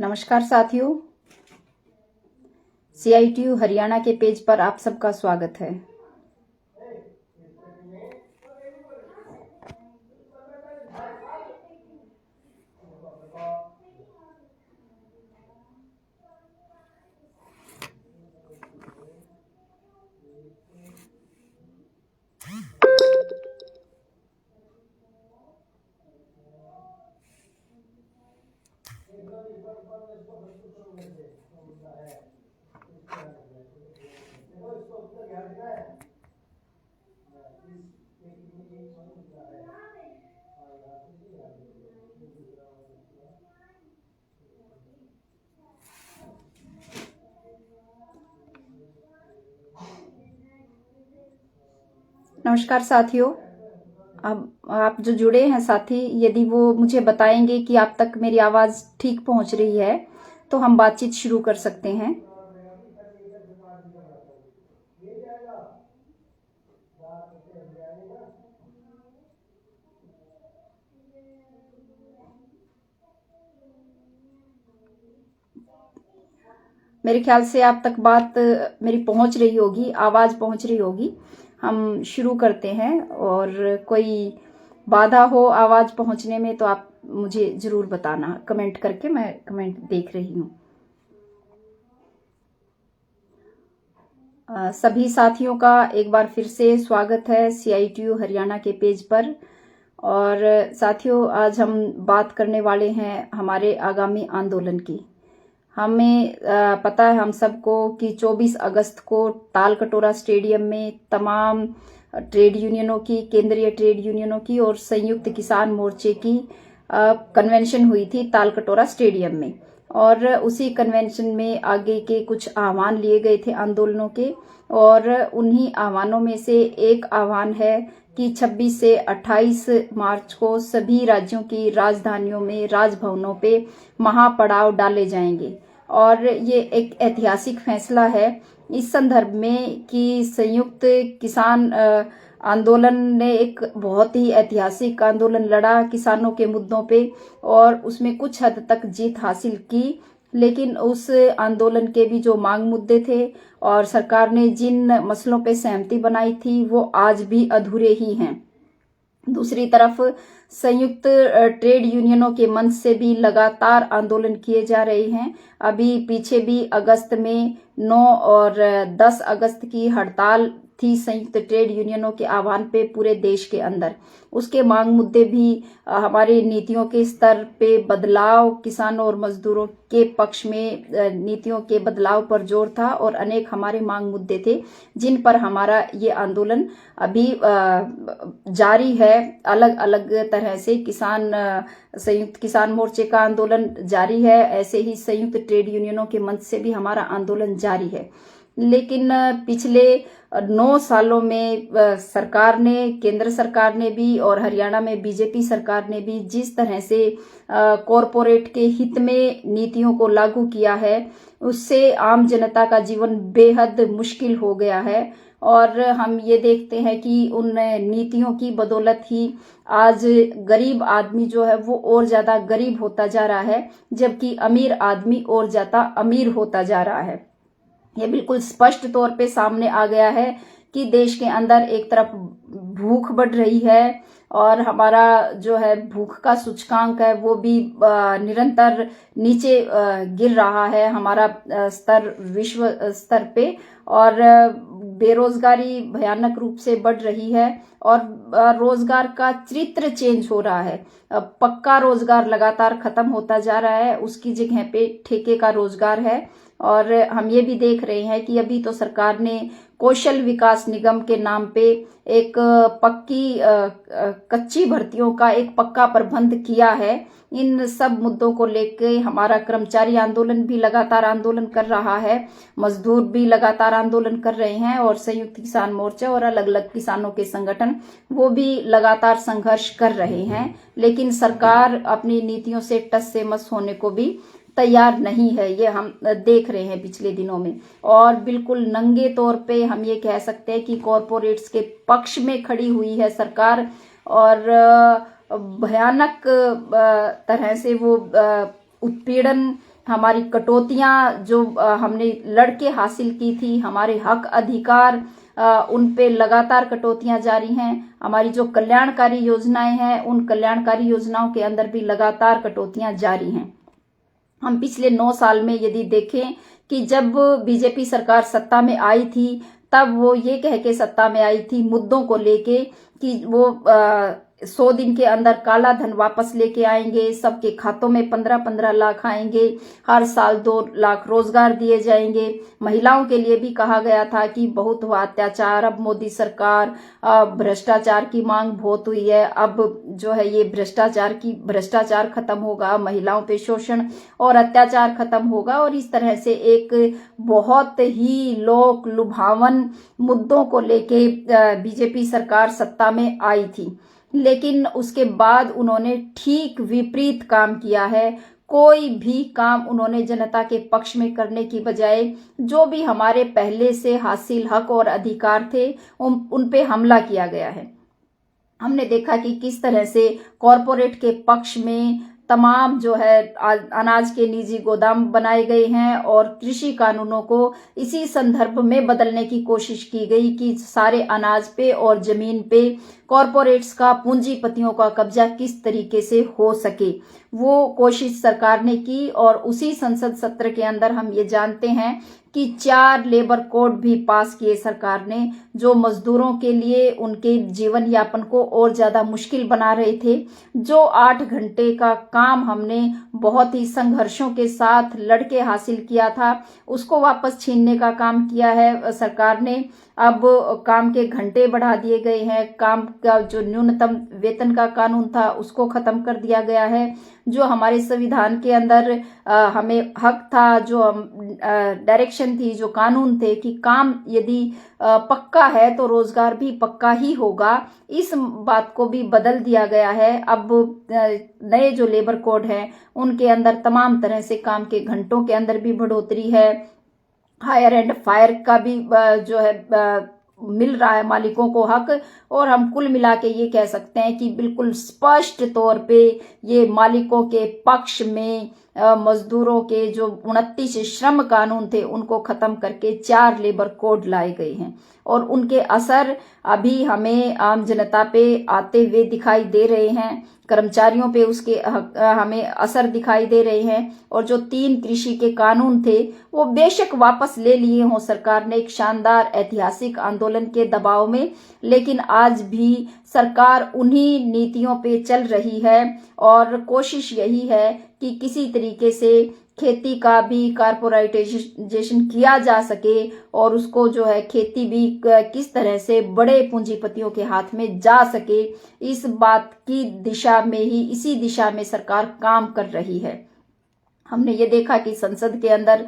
नमस्कार साथियों, CITU हरियाणा के पेज पर आप सबका स्वागत है। नमस्कार साथियों, अब आप जो जुड़े हैं साथी, यदि वो मुझे बताएंगे कि आप तक मेरी आवाज़ ठीक पहुंच रही है तो हम बातचीत शुरू कर सकते हैं। मेरे ख्याल से आप तक बात मेरी पहुंच रही होगी, आवाज़ पहुंच रही होगी। हम शुरू करते हैं और कोई बाधा हो आवाज़ पहुंचने में तो आप मुझे ज़रूर बताना कमेंट करके। मैं कमेंट देख रही हूँ। सभी साथियों का एक बार फिर से स्वागत है CITU हरियाणा के पेज पर। और साथियों, आज हम बात करने वाले हैं हमारे आगामी आंदोलन की। हमें पता है हम सबको कि 24 अगस्त को तालकटोरा स्टेडियम में तमाम ट्रेड यूनियनों की, केंद्रीय ट्रेड यूनियनों की और संयुक्त किसान मोर्चे की कन्वेंशन हुई थी तालकटोरा स्टेडियम में। और उसी कन्वेंशन में आगे के कुछ आह्वान लिए गए थे आंदोलनों के, और उन्हीं आह्वानों में से एक आह्वान है कि 26 से 28 मार्च को सभी राज्यों की राजधानियों में, राजभवनों पे महापड़ाव डाले जाएंगे। और ये एक ऐतिहासिक फैसला है इस संदर्भ में कि संयुक्त किसान आंदोलन ने एक बहुत ही ऐतिहासिक आंदोलन लड़ा किसानों के मुद्दों पे, और उसमें कुछ हद तक जीत हासिल की। लेकिन उस आंदोलन के भी जो मांग मुद्दे थे और सरकार ने जिन मसलों पे सहमति बनाई थी वो आज भी अधूरे ही हैं। दूसरी तरफ संयुक्त ट्रेड यूनियनों के मंच से भी लगातार आंदोलन किए जा रहे हैं। अभी पीछे भी अगस्त में 9 और 10 अगस्त की हड़ताल थी संयुक्त ट्रेड यूनियनों के आह्वान पे पूरे देश के अंदर। उसके मांग मुद्दे भी हमारी नीतियों के स्तर पे बदलाव, किसानों और मजदूरों के पक्ष में नीतियों के बदलाव पर जोर था, और अनेक हमारे मांग मुद्दे थे जिन पर हमारा ये आंदोलन अभी जारी है। अलग अलग तरह से संयुक्त किसान मोर्चे का आंदोलन जारी है, ऐसे ही संयुक्त ट्रेड यूनियनों के मंच से भी हमारा आंदोलन जारी है। लेकिन पिछले 9 सालों में सरकार ने, केंद्र सरकार ने भी और हरियाणा में बीजेपी सरकार ने भी जिस तरह से कॉरपोरेट के हित में नीतियों को लागू किया है, उससे आम जनता का जीवन बेहद मुश्किल हो गया है। और हम ये देखते हैं कि उन नीतियों की बदौलत ही आज गरीब आदमी जो है वो और ज्यादा गरीब होता जा रहा है, जबकि अमीर आदमी और ज्यादा अमीर होता जा रहा है। ये बिल्कुल स्पष्ट तौर पे सामने आ गया है कि देश के अंदर एक तरफ भूख बढ़ रही है और हमारा जो है भूख का सूचकांक है वो भी निरंतर नीचे गिर रहा है, हमारा स्तर विश्व स्तर पे। और बेरोजगारी भयानक रूप से बढ़ रही है और रोजगार का चित्र चेंज हो रहा है। पक्का रोजगार लगातार खत्म होता जा रहा है, उसकी जगह पे ठेके का रोजगार है। और हम ये भी देख रहे हैं कि अभी तो सरकार ने कौशल विकास निगम के नाम पे एक कच्ची भर्तियों का एक पक्का प्रबंध किया है। इन सब मुद्दों को लेके हमारा कर्मचारी आंदोलन भी लगातार आंदोलन कर रहा है, मजदूर भी लगातार आंदोलन कर रहे हैं, और संयुक्त किसान मोर्चा और अलग अलग किसानों के संगठन वो भी लगातार संघर्ष कर रहे हैं। लेकिन सरकार अपनी नीतियों से टस से मस होने को भी तैयार नहीं है, ये हम देख रहे हैं पिछले दिनों में। और बिल्कुल नंगे तौर पे हम ये कह सकते हैं कि कॉरपोरेट्स के पक्ष में खड़ी हुई है सरकार, और भयानक तरह से वो उत्पीड़न हमारी कटौतियां जो हमने लड़के हासिल की थी, हमारे हक अधिकार उन पे लगातार कटौतियां जारी हैं। हमारी जो कल्याणकारी योजनाएं हैं, उन कल्याणकारी योजनाओं के अंदर भी लगातार कटौतियां जारी हैं। हम पिछले 9 साल में यदि देखें कि जब बीजेपी सरकार सत्ता में आई थी, तब वो ये कह के सत्ता में आई थी मुद्दों को लेके कि वो 100 दिन के अंदर काला धन वापस लेके आएंगे, सबके खातों में 15-15 लाख आएंगे, हर साल 2 लाख रोजगार दिए जाएंगे। महिलाओं के लिए भी कहा गया था कि बहुत हुआ अत्याचार, अब मोदी सरकार भ्रष्टाचार की मांग बहुत हुई है, अब जो है ये भ्रष्टाचार खत्म होगा, महिलाओं पे शोषण और अत्याचार खत्म होगा। और इस तरह से एक बहुत ही लोक लुभावन मुद्दों को लेके बीजेपी सरकार सत्ता में आई थी। लेकिन उसके बाद उन्होंने ठीक विपरीत काम किया है। कोई भी काम उन्होंने जनता के पक्ष में करने की बजाय जो भी हमारे पहले से हासिल हक और अधिकार थे उन पे हमला किया गया है। हमने देखा कि किस तरह से कॉरपोरेट के पक्ष में तमाम जो है अनाज के निजी गोदाम बनाए गए हैं और कृषि कानूनों को इसी संदर्भ में बदलने की कोशिश की गई कि सारे अनाज पे और जमीन पे कॉरपोरेट्स का, पूंजीपतियों का कब्जा किस तरीके से हो सके, वो कोशिश सरकार ने की। और उसी संसद सत्र के अंदर हम ये जानते हैं कि 4 लेबर कोड भी पास किए सरकार ने, जो मजदूरों के लिए उनके जीवन यापन को और ज्यादा मुश्किल बना रहे थे। जो 8 घंटे का काम हमने बहुत ही संघर्षों के साथ लड़के हासिल किया था, उसको वापस छीनने का काम किया है सरकार ने। अब काम के घंटे बढ़ा दिए गए हैं, काम का जो न्यूनतम वेतन का कानून था उसको खत्म कर दिया गया है। जो हमारे संविधान के अंदर हमें हक था, जो डायरेक्शन थी, जो कानून थे कि काम यदि पक्का है तो रोजगार भी पक्का ही होगा, इस बात को भी बदल दिया गया है। अब नए जो लेबर कोड हैं उनके अंदर तमाम तरह से काम के घंटों के अंदर भी बढ़ोतरी है, हायर एंड फायर का भी जो है मिल रहा है मालिकों को हक। और हम कुल मिला के ये कह सकते हैं कि बिल्कुल स्पष्ट तौर पे ये मालिकों के पक्ष में मजदूरों के जो 29 श्रम कानून थे उनको खत्म करके 4 लेबर कोड लाए गए हैं। और उनके असर अभी हमें आम जनता पे आते हुए दिखाई दे रहे हैं, कर्मचारियों पे उसके हमें असर दिखाई दे रहे हैं। और जो 3 कृषि के कानून थे वो बेशक वापस ले लिए हों सरकार ने एक शानदार ऐतिहासिक आंदोलन के दबाव में, लेकिन आज भी सरकार उन्हीं नीतियों पे चल रही है। और कोशिश यही है कि किसी तरीके से खेती का भी कारपोरेटाइजेशन किया जा सके और उसको जो है खेती भी किस तरह से बड़े पूंजीपतियों के हाथ में जा सके, इस बात की दिशा में ही, इसी दिशा में सरकार काम कर रही है। हमने ये देखा कि संसद के अंदर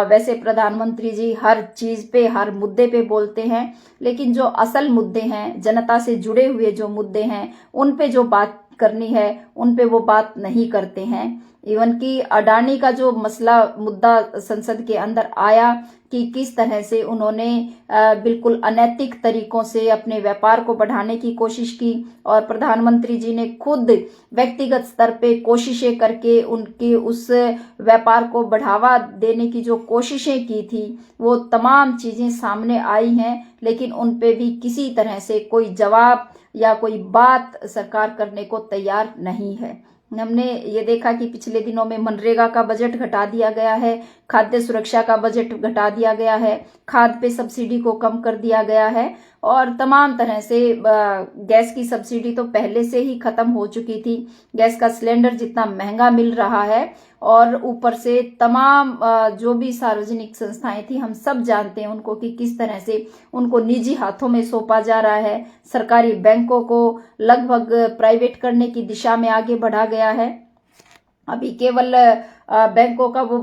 वैसे प्रधानमंत्री जी हर चीज पे, हर मुद्दे पे बोलते हैं, लेकिन जो असल मुद्दे हैं, जनता से जुड़े हुए जो मुद्दे हैं, उन पे जो बात करनी है उन पे वो बात नहीं करते हैं। इवन कि अडानी का जो मसला मुद्दा संसद के अंदर आया कि किस तरह से उन्होंने बिल्कुल अनैतिक तरीकों से अपने व्यापार को बढ़ाने की कोशिश की, और प्रधानमंत्री जी ने खुद व्यक्तिगत स्तर पे कोशिशें करके उनके उस व्यापार को बढ़ावा देने की जो कोशिशें की थी वो तमाम चीजें सामने आई हैं, लेकिन उन पे भी किसी तरह से कोई जवाब या कोई बात सरकार करने को तैयार नहीं है। हमने ये देखा कि पिछले दिनों में मनरेगा का बजट घटा दिया गया है, खाद्य सुरक्षा का बजट घटा दिया गया है, खाद पे सब्सिडी को कम कर दिया गया है, और तमाम तरह से गैस की सब्सिडी तो पहले से ही खत्म हो चुकी थी। गैस का सिलेंडर जितना महंगा मिल रहा है, और ऊपर से तमाम जो भी सार्वजनिक संस्थाएं थी, हम सब जानते हैं उनको कि किस तरह से उनको निजी हाथों में सौंपा जा रहा है। सरकारी बैंकों को लगभग प्राइवेट करने की दिशा में आगे बढ़ा गया है। अभी केवल बैंकों का वो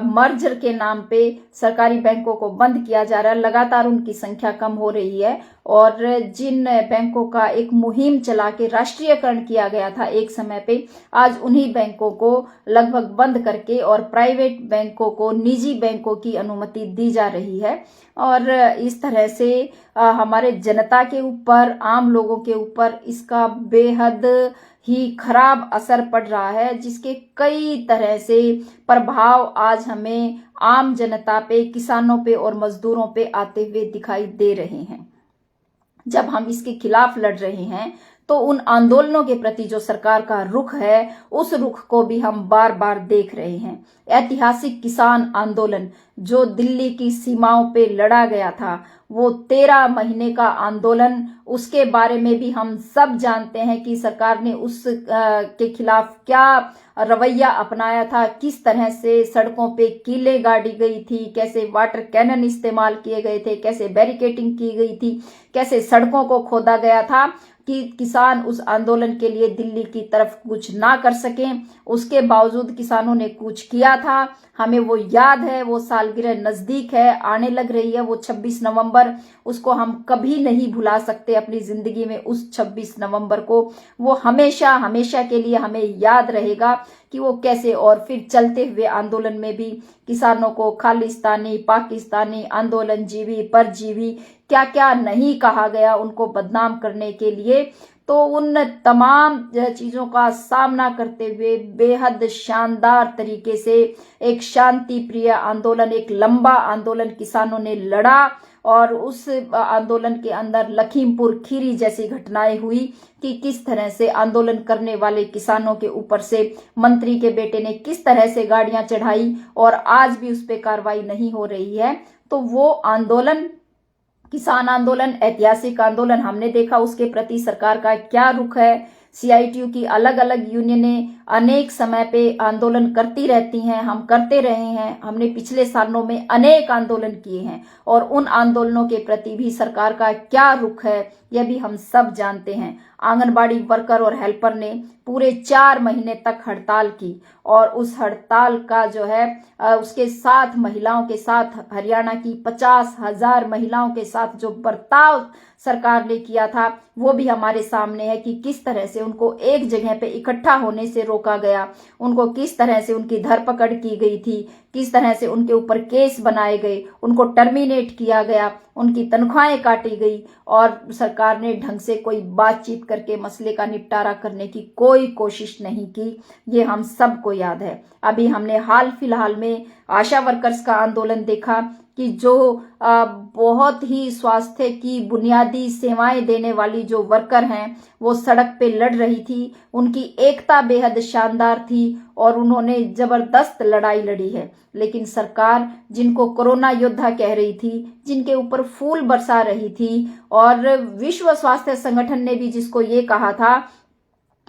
मर्जर के नाम पे सरकारी बैंकों को बंद किया जा रहा है, लगातार उनकी संख्या कम हो रही है। और जिन बैंकों का एक मुहिम चला के राष्ट्रीयकरण किया गया था एक समय पे, आज उन्हीं बैंकों को लगभग बंद करके और प्राइवेट बैंकों को, निजी बैंकों की अनुमति दी जा रही है। और इस तरह से हमारे जनता के ऊपर, आम लोगों के ऊपर इसका बेहद ही खराब असर पड़ रहा है, जिसके कई तरह से प्रभाव आज हमें आम जनता पे, किसानों पे और मजदूरों पे आते हुए दिखाई दे रहे हैं। जब हम इसके खिलाफ लड़ रहे हैं तो उन आंदोलनों के प्रति जो सरकार का रुख है, उस रुख को भी हम बार बार देख रहे हैं। ऐतिहासिक किसान आंदोलन जो दिल्ली की सीमाओं पे लड़ा गया था, वो 13 महीने का आंदोलन, उसके बारे में भी हम सब जानते हैं कि सरकार ने उस के खिलाफ क्या रवैया अपनाया था, किस तरह से सड़कों पे कीलें गाड़ी गई थी, कैसे वाटर कैनन इस्तेमाल किए गए थे, कैसे बैरिकेडिंग की गई थी, कैसे सड़कों को खोदा गया था कि किसान उस आंदोलन के लिए दिल्ली की तरफ कुछ ना कर सकें। उसके बावजूद किसानों ने कुछ किया था। हमें वो याद है, वो सालगिरह नजदीक है, आने लग रही है, वो 26 नवंबर, उसको हम कभी नहीं भुला सकते अपनी जिंदगी में। उस 26 नवंबर को वो हमेशा हमेशा के लिए हमें याद रहेगा कि वो कैसे, और फिर चलते हुए आंदोलन में भी किसानों को खालिस्तानी, पाकिस्तानी, आंदोलनजीवी, परजीवी, क्या क्या नहीं कहा गया उनको बदनाम करने के लिए। तो उन तमाम चीजों का सामना करते हुए बेहद शानदार तरीके से एक शांति प्रिय आंदोलन, एक लंबा आंदोलन किसानों ने लड़ा, और उस आंदोलन के अंदर लखीमपुर खीरी जैसी घटनाएं हुई कि किस तरह से आंदोलन करने वाले किसानों के ऊपर से मंत्री के बेटे ने किस तरह से गाड़ियां चढ़ाई, और आज भी उस पर कार्रवाई नहीं हो रही है। तो वो आंदोलन, किसान आंदोलन, ऐतिहासिक आंदोलन, हमने देखा उसके प्रति सरकार का क्या रुख है। सीआईटीयू की अलग अलग यूनियनें अनेक समय पे आंदोलन करती रहती हैं, हम करते रहे हैं। हमने पिछले सालों में अनेक आंदोलन किए हैं, और उन आंदोलनों के प्रति भी सरकार का क्या रुख है यह भी हम सब जानते हैं। आंगनबाड़ी वर्कर और हेल्पर ने पूरे 4 महीने तक हड़ताल की, और उस हड़ताल का जो है उसके साथ महिलाओं के साथ, हरियाणा की 50,000 महिलाओं के साथ जो बर्ताव सरकार ने किया था, वो भी हमारे सामने है कि किस तरह से उनको एक जगह पे इकट्ठा होने से रोका गया, उनको किस तरह से उनकी धरपकड़ की गई थी, किस तरह से उनके ऊपर केस बनाए गए, उनको टर्मिनेट किया गया, उनकी तनख्वाहें काटी गई, और सरकार ने ढंग से कोई बातचीत करके मसले का निपटारा करने की कोई कोशिश नहीं की। ये हम सबको याद है। अभी हमने हाल फिलहाल में आशा वर्कर्स का आंदोलन देखा कि जो बहुत ही स्वास्थ्य की बुनियादी सेवाएं देने वाली जो वर्कर हैं, वो सड़क पे लड़ रही थी। उनकी एकता बेहद शानदार थी, और उन्होंने जबरदस्त लड़ाई लड़ी है। लेकिन सरकार, जिनको कोरोना योद्धा कह रही थी, जिनके ऊपर फूल बरसा रही थी, और विश्व स्वास्थ्य संगठन ने भी जिसको ये कहा था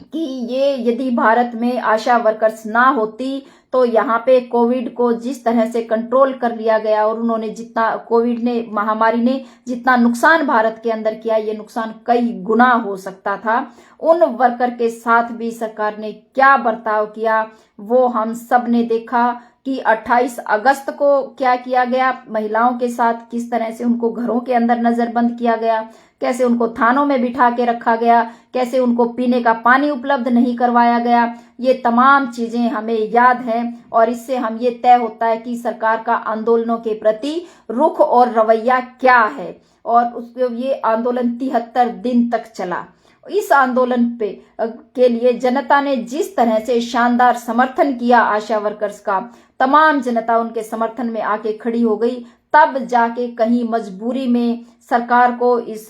कि ये यदि भारत में आशा वर्कर्स ना होती तो यहाँ पे कोविड को जिस तरह से कंट्रोल कर लिया गया, और उन्होंने जितना कोविड ने, महामारी ने जितना नुकसान भारत के अंदर किया, ये नुकसान कई गुना हो सकता था। उन वर्कर के साथ भी सरकार ने क्या बर्ताव किया वो हम सब ने देखा कि 28 अगस्त को क्या किया गया महिलाओं के साथ, किस तरह से उनको घरों के अंदर नजरबंद किया गया, कैसे उनको थानों में बिठा के रखा गया, कैसे उनको पीने का पानी उपलब्ध नहीं करवाया गया। ये तमाम चीजें हमें याद है, और इससे हम ये तय होता है कि सरकार का आंदोलनों के प्रति रुख और रवैया क्या है। और उसके ये आंदोलन 73 दिन तक चला। इस आंदोलन पे के लिए जनता ने जिस तरह से शानदार समर्थन किया आशा वर्कर्स का, तमाम जनता उनके समर्थन में आके खड़ी हो गई। तब जाके कहीं मजबूरी में सरकार को इस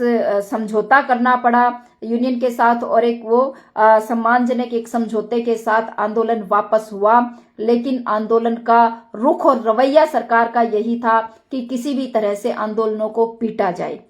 समझौता करना पड़ा यूनियन के साथ, और एक वो सम्मानजनक एक समझौते के साथ आंदोलन वापस हुआ। लेकिन आंदोलन का रुख और रवैया सरकार का यही था कि किसी भी तरह से आंदोलनों को पीटा जाए।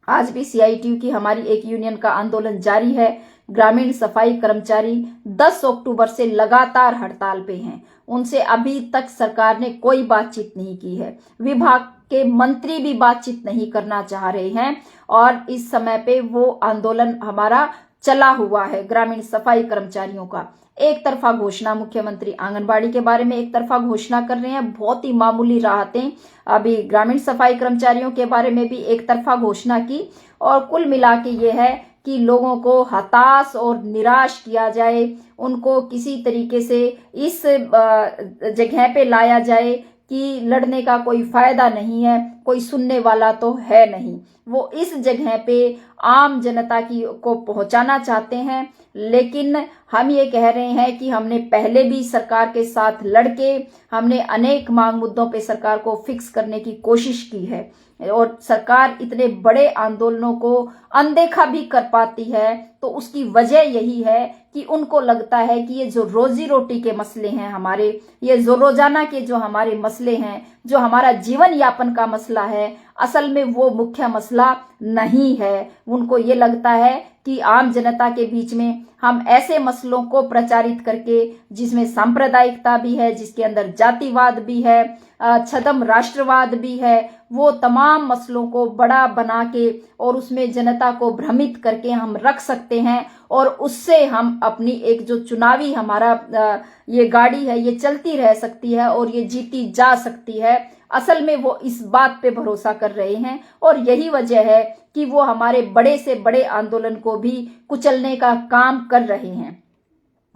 आज भी सीआईटीयू की हमारी एक यूनियन का आंदोलन जारी है। ग्रामीण सफाई कर्मचारी 10 अक्टूबर से लगातार हड़ताल पे हैं। उनसे अभी तक सरकार ने कोई बातचीत नहीं की है। विभाग के मंत्री भी बातचीत नहीं करना चाह रहे हैं, और इस समय पे वो आंदोलन हमारा चला हुआ है ग्रामीण सफाई कर्मचारियों का। एक तरफा घोषणा, मुख्यमंत्री आंगनबाड़ी के बारे में एक तरफा घोषणा कर रहे हैं, बहुत ही मामूली राहतें। अभी ग्रामीण सफाई कर्मचारियों के बारे में भी एक तरफा घोषणा की, और कुल मिला के ये है कि लोगों को हताश और निराश किया जाए, उनको किसी तरीके से इस जगह पे लाया जाए कि लड़ने का कोई फायदा नहीं है, कोई सुनने वाला तो है नहीं। वो इस जगह पे आम जनता को पहुंचाना चाहते हैं। लेकिन हम ये कह रहे हैं कि हमने पहले भी सरकार के साथ लड़के हमने अनेक मांग मुद्दों पे सरकार को फिक्स करने की कोशिश की है, और सरकार इतने बड़े आंदोलनों को अनदेखा भी कर पाती है। तो उसकी वजह यही है कि उनको लगता है कि ये जो रोजी रोटी के मसले हैं हमारे, ये जो रोजाना के जो हमारे मसले हैं, जो हमारा जीवन यापन का मसला है, असल में वो मुख्य मसला नहीं है। उनको ये लगता है कि आम जनता के बीच में हम ऐसे मसलों को प्रचारित करके, जिसमें सांप्रदायिकता भी है, जिसके अंदर जातिवाद भी है, छद्म राष्ट्रवाद भी है, वो तमाम मसलों को बड़ा बना के और उसमें जनता को भ्रमित करके हम रख सकते हैं, और उससे हम अपनी एक जो चुनावी हमारा ये गाड़ी है ये चलती रह सकती है और ये जीती जा सकती है। असल में वो इस बात पे भरोसा कर रहे हैं, और यही वजह है कि वो हमारे बड़े से बड़े आंदोलन को भी कुचलने का काम कर रहे हैं।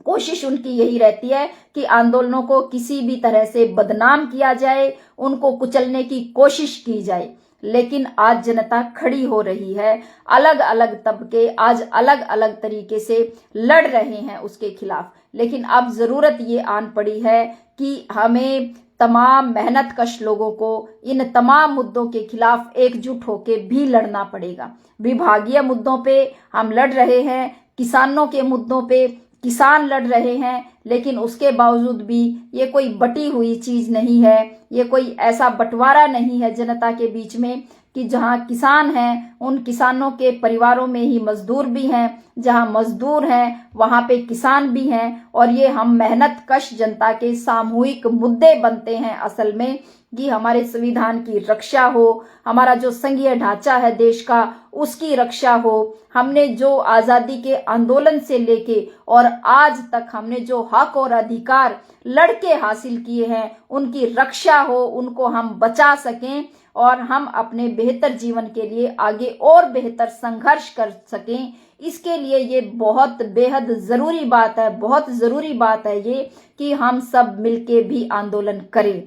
कोशिश उनकी यही रहती है कि आंदोलनों को किसी भी तरह से बदनाम किया जाए, उनको कुचलने की कोशिश की जाए। लेकिन आज जनता खड़ी हो रही है, अलग अलग तबके आज अलग अलग तरीके से लड़ रहे हैं उसके खिलाफ। लेकिन अब जरूरत ये आन पड़ी है कि हमें तमाम मेहनतकश लोगों को इन तमाम मुद्दों के खिलाफ एकजुट होकर भी लड़ना पड़ेगा। विभागीय मुद्दों पे हम लड़ रहे हैं, किसानों के मुद्दों पे किसान लड़ रहे हैं, लेकिन उसके बावजूद भी ये कोई बटी हुई चीज नहीं है, ये कोई ऐसा बंटवारा नहीं है जनता के बीच में कि जहां किसान हैं उन किसानों के परिवारों में ही मजदूर भी हैं, जहां मजदूर हैं वहां पे किसान भी हैं। और ये हम मेहनत कश जनता के सामूहिक मुद्दे बनते हैं असल में, कि हमारे संविधान की रक्षा हो, हमारा जो संघीय ढांचा है देश का उसकी रक्षा हो, हमने जो आजादी के आंदोलन से लेके और आज तक हमने जो हक और अधिकार लड़के हासिल किए हैं उनकी रक्षा हो, उनको हम बचा सकें और हम अपने बेहतर जीवन के लिए आगे और बेहतर संघर्ष कर सकें। इसके लिए ये बहुत बेहद जरूरी बात है, बहुत जरूरी बात है ये कि हम सब मिलके भी आंदोलन करें।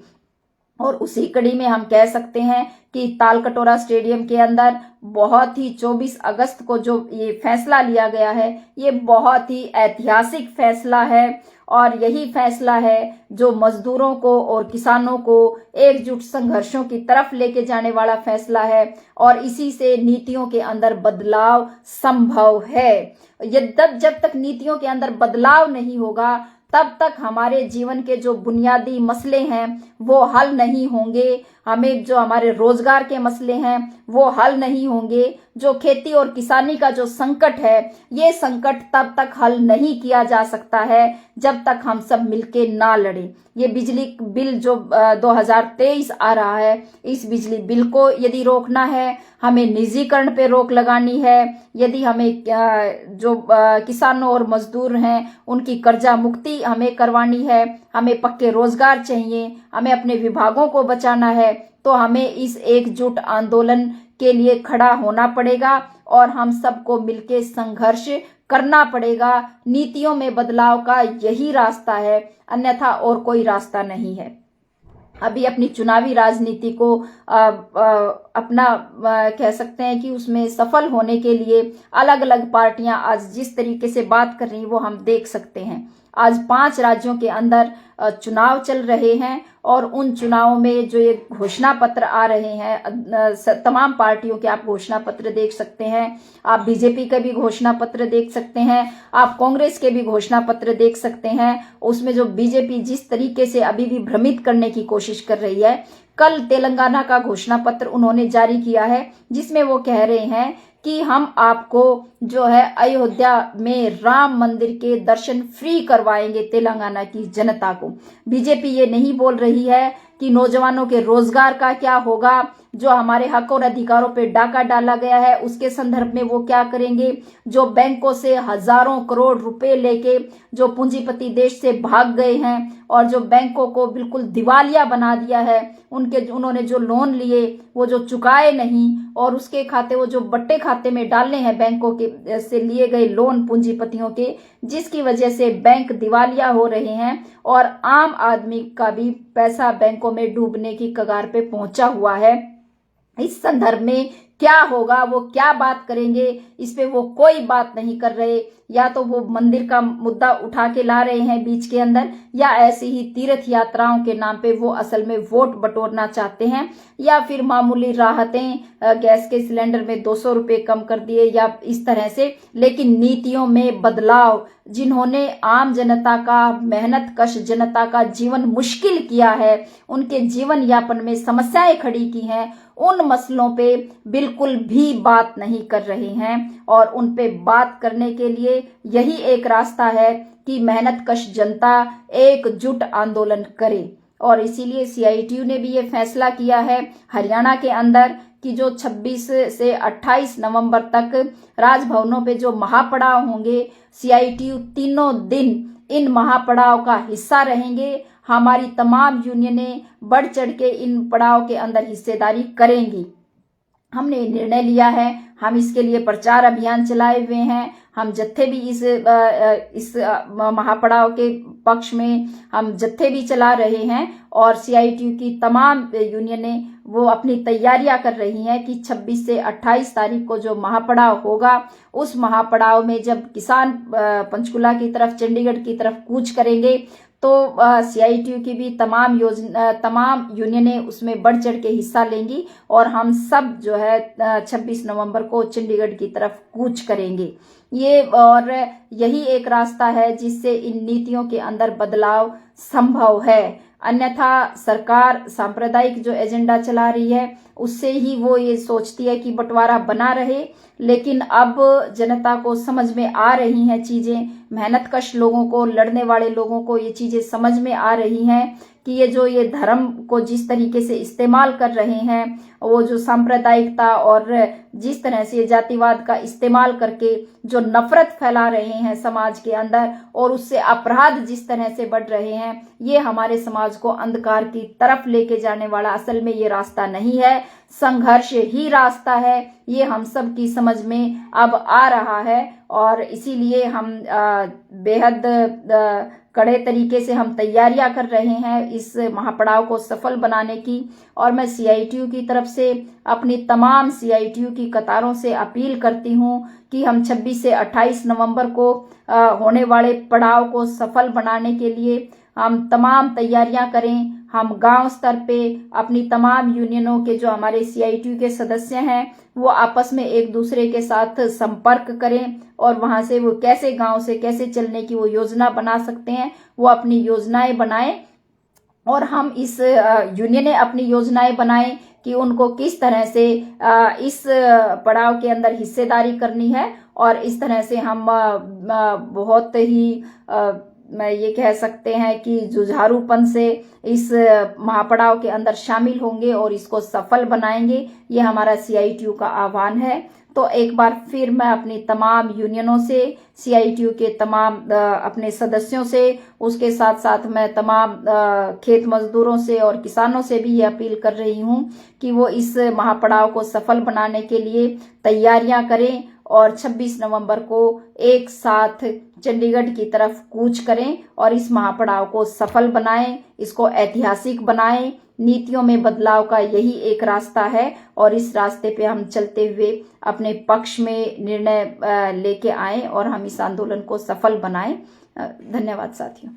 और उसी कड़ी में हम कह सकते हैं कि तालकटोरा स्टेडियम के अंदर बहुत ही 24 अगस्त को जो ये फैसला लिया गया है ये बहुत ही ऐतिहासिक फैसला है, और यही फैसला है जो मजदूरों को और किसानों को एकजुट संघर्षों की तरफ लेके जाने वाला फैसला है, और इसी से नीतियों के अंदर बदलाव संभव है। जब तक नीतियों के अंदर बदलाव नहीं होगा तब तक हमारे जीवन के जो बुनियादी मसले हैं वो हल नहीं होंगे। हमें जो हमारे रोजगार के मसले हैं वो हल नहीं होंगे। जो खेती और किसानी का जो संकट है ये संकट तब तक हल नहीं किया जा सकता है जब तक हम सब मिलके ना लड़े। ये बिजली बिल जो 2023 आ रहा है, इस बिजली बिल को यदि रोकना है, हमें निजीकरण पे रोक लगानी है, यदि हमें जो किसानों और मजदूर हैं उनकी कर्जा मुक्ति हमें करवानी है, हमें पक्के रोजगार चाहिए, हमें अपने विभागों को बचाना है, तो हमें इस एकजुट आंदोलन के लिए खड़ा होना पड़ेगा और हम सबको मिलके संघर्ष करना पड़ेगा। नीतियों में बदलाव का यही रास्ता है, अन्यथा और कोई रास्ता नहीं है। अभी अपनी चुनावी राजनीति को अपना कह सकते हैं कि उसमें सफल होने के लिए अलग अलग पार्टियां आज जिस तरीके से बात कर रही वो हम देख सकते हैं। आज 5 राज्यों के अंदर चुनाव चल रहे हैं और उन चुनावों में जो ये घोषणा पत्र आ रहे हैं, तमाम पार्टियों के आप घोषणा पत्र देख सकते हैं। आप बीजेपी का भी घोषणा पत्र देख सकते हैं, आप कांग्रेस के भी घोषणा पत्र देख सकते हैं। उसमें जो बीजेपी जिस तरीके से अभी भी भ्रमित करने की कोशिश कर रही है, कल तेलंगाना का घोषणा पत्र उन्होंने जारी किया है जिसमें वो कह रहे हैं कि हम आपको जो है अयोध्या में राम मंदिर के दर्शन फ्री करवाएंगे तेलंगाना की जनता को। बीजेपी ये नहीं बोल रही है कि नौजवानों के रोजगार का क्या होगा, जो हमारे हक और अधिकारों पे डाका डाला गया है उसके संदर्भ में वो क्या करेंगे, जो बैंकों से हजारों करोड़ रुपए लेके जो पूंजीपति देश से भाग गए हैं और जो बैंकों को बिल्कुल दिवालिया बना दिया है, उन्होंने जो लोन लिए वो जो चुकाए नहीं और उसके खाते वो जो बट्टे खाते में डालने हैं बैंकों के से लिए गए लोन पूंजीपतियों के, जिसकी वजह से बैंक दिवालिया हो रहे हैं और आम आदमी का भी पैसा बैंकों में डूबने की कगार पे पहुंचा हुआ है। इस संदर्भ में क्या होगा, वो क्या बात करेंगे, इस पे वो कोई बात नहीं कर रहे। या तो वो मंदिर का मुद्दा उठा के ला रहे हैं बीच के अंदर, या ऐसी ही तीर्थ यात्राओं के नाम पे वो असल में वोट बटोरना चाहते हैं, या फिर मामूली राहतें, गैस के सिलेंडर में 200 रुपए कम कर दिए या इस तरह से। लेकिन नीतियों में बदलाव, जिन्होंने आम जनता का, मेहनत कश जनता का जीवन मुश्किल किया है, उनके जीवन यापन में समस्याएं खड़ी की हैं, उन मसलों पे बिल्कुल भी बात नहीं कर रहे हैं। और उन पे बात करने के लिए यही एक रास्ता है कि मेहनत कश जनता एकजुट आंदोलन करे। और इसीलिए सीआईटीयू ने भी ये फैसला किया है हरियाणा के अंदर कि जो 26 से 28 नवंबर तक राजभवनों पे जो महापड़ाव होंगे, सीआईटीयू तीनों दिन इन महापड़ाव का हिस्सा रहेंगे। हमारी तमाम यूनियनें बढ़ चढ़ के इन पड़ाव के अंदर हिस्सेदारी करेंगी। हमने निर्णय लिया है, हम इसके लिए प्रचार अभियान चलाए हुए हैं। हम जत्थे भी इस महापड़ाव के पक्ष में हम जत्थे भी चला रहे हैं। और सीआईटीयू की तमाम यूनियनें वो अपनी तैयारियां कर रही हैं कि 26 से 28 तारीख को जो महापड़ाव होगा, उस महापड़ाव में जब किसान पंचकुला की तरफ, चंडीगढ़ की तरफ कूच करेंगे, तो सीआईटीयू की भी तमाम यूनियनें उसमें बढ़ चढ़ के हिस्सा लेंगी और हम सब जो है 26 नवंबर को चंडीगढ़ की तरफ कूच करेंगे। ये और यही एक रास्ता है जिससे इन नीतियों के अंदर बदलाव संभव है। अन्यथा सरकार सांप्रदायिक जो एजेंडा चला रही है, उससे ही वो ये सोचती है कि बंटवारा बना रहे। लेकिन अब जनता को समझ में आ रही हैं चीजें, मेहनतकश लोगों को, लड़ने वाले लोगों को ये चीजें समझ में आ रही हैं कि ये धर्म को जिस तरीके से इस्तेमाल कर रहे हैं, वो जो सांप्रदायिकता और जिस तरह से जातिवाद का इस्तेमाल करके जो नफरत फैला रहे हैं समाज के अंदर, और उससे अपराध जिस तरह से बढ़ रहे हैं, ये हमारे समाज को अंधकार की तरफ लेके जाने वाला असल में ये रास्ता नहीं है, संघर्ष ही रास्ता है। ये हम सब की समझ में अब आ रहा है और इसीलिए हम बेहद कड़े तरीके से हम तैयारियां कर रहे हैं इस महापड़ाव को सफल बनाने की। और मैं सीआईटीयू की तरफ से अपनी तमाम सीआईटीयू की कतारों से अपील करती हूं कि हम 26 से 28 नवंबर को होने वाले पड़ाव को सफल बनाने के लिए हम तमाम तैयारियां करें। हम गांव स्तर पे अपनी तमाम यूनियनों के जो हमारे सीआईटीयू के सदस्य हैं, वो आपस में एक दूसरे के साथ संपर्क करें और वहां से वो कैसे गांव से कैसे चलने की वो योजना बना सकते हैं, वो अपनी योजनाएं बनाएं। और हम इस यूनियनें अपनी योजनाएं बनाएं कि उनको किस तरह से इस पड़ाव के अंदर हिस्सेदारी करनी है। और इस तरह से हम बहुत ही मैं ये कह सकते हैं कि जुझारूपन से इस महापड़ाव के अंदर शामिल होंगे और इसको सफल बनाएंगे। ये हमारा सीआईटीयू का आह्वान है। तो एक बार फिर मैं अपनी तमाम यूनियनों से, सीआईटीयू के तमाम अपने सदस्यों से, उसके साथ साथ मैं तमाम खेत मजदूरों से और किसानों से भी ये अपील कर रही हूँ कि वो इस महापड़ाव को सफल बनाने के लिए तैयारियां करें और 26 नवंबर को एक साथ चंडीगढ़ की तरफ कूच करें और इस महापड़ाव को सफल बनाएं, इसको ऐतिहासिक बनाएं। नीतियों में बदलाव का यही एक रास्ता है और इस रास्ते पे हम चलते हुए अपने पक्ष में निर्णय लेके आएं और हम इस आंदोलन को सफल बनाएं। धन्यवाद साथियों।